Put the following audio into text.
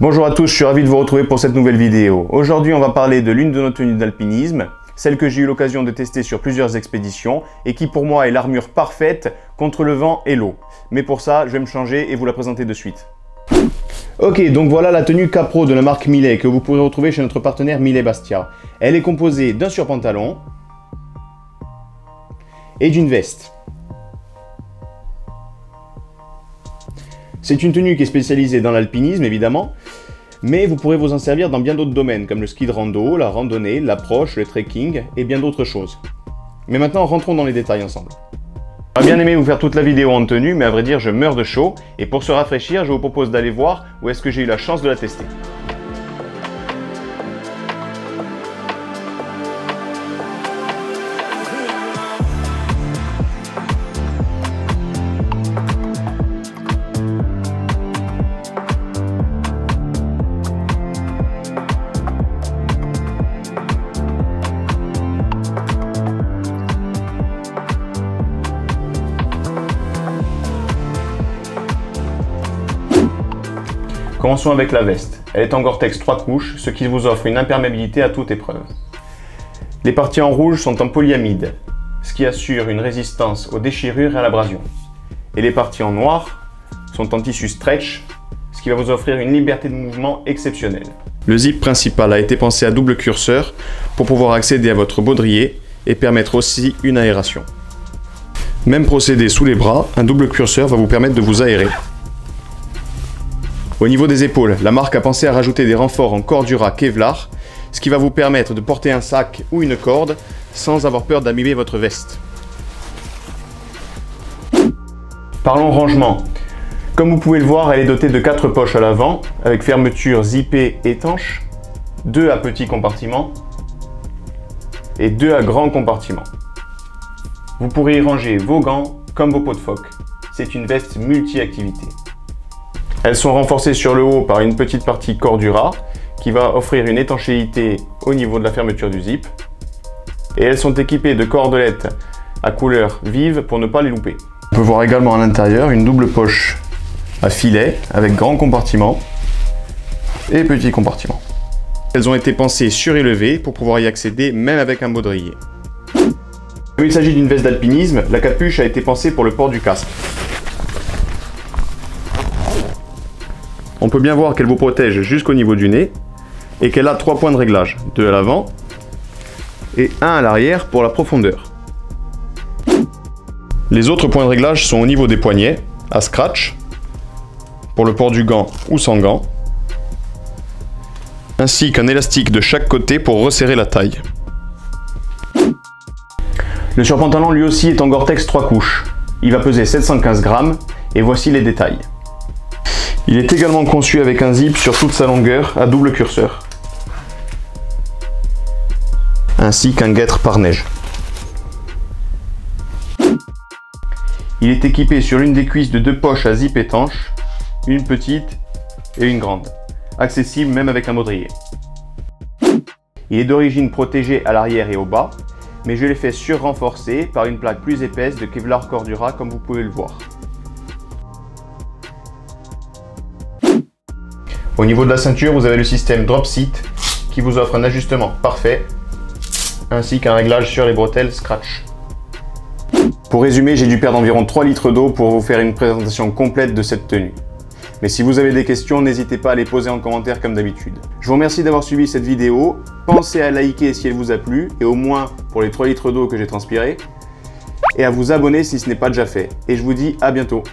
Bonjour à tous, je suis ravi de vous retrouver pour cette nouvelle vidéo. Aujourd'hui, on va parler de l'une de nos tenues d'alpinisme, celle que j'ai eu l'occasion de tester sur plusieurs expéditions et qui pour moi est l'armure parfaite contre le vent et l'eau. Mais pour ça, je vais me changer et vous la présenter de suite. Ok, donc voilà la tenue Capro de la marque Milet que vous pourrez retrouver chez notre partenaire Milet Bastia. Elle est composée d'un surpantalon et d'une veste. C'est une tenue qui est spécialisée dans l'alpinisme évidemment, mais vous pourrez vous en servir dans bien d'autres domaines comme le ski de rando, la randonnée, l'approche, le trekking et bien d'autres choses. Mais maintenant rentrons dans les détails ensemble. J'aurais bien aimé vous faire toute la vidéo en tenue, mais à vrai dire je meurs de chaud et pour se rafraîchir je vous propose d'aller voir où est-ce que j'ai eu la chance de la tester. Commençons avec la veste. Elle est en Gore-Tex 3 couches, ce qui vous offre une imperméabilité à toute épreuve. Les parties en rouge sont en polyamide, ce qui assure une résistance aux déchirures et à l'abrasion. Et les parties en noir sont en tissu stretch, ce qui va vous offrir une liberté de mouvement exceptionnelle. Le zip principal a été pensé à double curseur pour pouvoir accéder à votre baudrier et permettre aussi une aération. Même procédé sous les bras, un double curseur va vous permettre de vous aérer. Au niveau des épaules, la marque a pensé à rajouter des renforts en Cordura Kevlar, ce qui va vous permettre de porter un sac ou une corde sans avoir peur d'abîmer votre veste. Parlons rangement. Comme vous pouvez le voir, elle est dotée de 4 poches à l'avant, avec fermeture zippée étanche, 2 à petit compartiment et 2 à grand compartiment. Vous pourrez y ranger vos gants comme vos peaux de phoque. C'est une veste multi-activité. Elles sont renforcées sur le haut par une petite partie Cordura qui va offrir une étanchéité au niveau de la fermeture du zip. Et elles sont équipées de cordelettes à couleur vive pour ne pas les louper. On peut voir également à l'intérieur une double poche à filet avec grand compartiment et petit compartiment. Elles ont été pensées surélevées pour pouvoir y accéder même avec un baudrier. Comme il s'agit d'une veste d'alpinisme, la capuche a été pensée pour le port du casque. On peut bien voir qu'elle vous protège jusqu'au niveau du nez et qu'elle a 3 points de réglage, 2 à l'avant et 1 à l'arrière pour la profondeur. Les autres points de réglage sont au niveau des poignets, à scratch, pour le port du gant ou sans gant, ainsi qu'un élastique de chaque côté pour resserrer la taille. Le surpantalon lui aussi est en Gore-Tex 3 couches. Il va peser 715 grammes et voici les détails. Il est également conçu avec un zip sur toute sa longueur à double curseur, ainsi qu'un guêtre par neige. Il est équipé sur l'une des cuisses de 2 poches à zip étanche, une petite et une grande, accessible même avec un baudrier. Il est d'origine protégé à l'arrière et au bas, mais je l'ai fait sur-renforcer par une plaque plus épaisse de Kevlar Cordura comme vous pouvez le voir. Au niveau de la ceinture, vous avez le système Drop Seat qui vous offre un ajustement parfait ainsi qu'un réglage sur les bretelles Scratch. Pour résumer, j'ai dû perdre environ 3 litres d'eau pour vous faire une présentation complète de cette tenue. Mais si vous avez des questions, n'hésitez pas à les poser en commentaire comme d'habitude. Je vous remercie d'avoir suivi cette vidéo. Pensez à liker si elle vous a plu et au moins pour les 3 litres d'eau que j'ai transpiré. Et à vous abonner si ce n'est pas déjà fait. Et je vous dis à bientôt.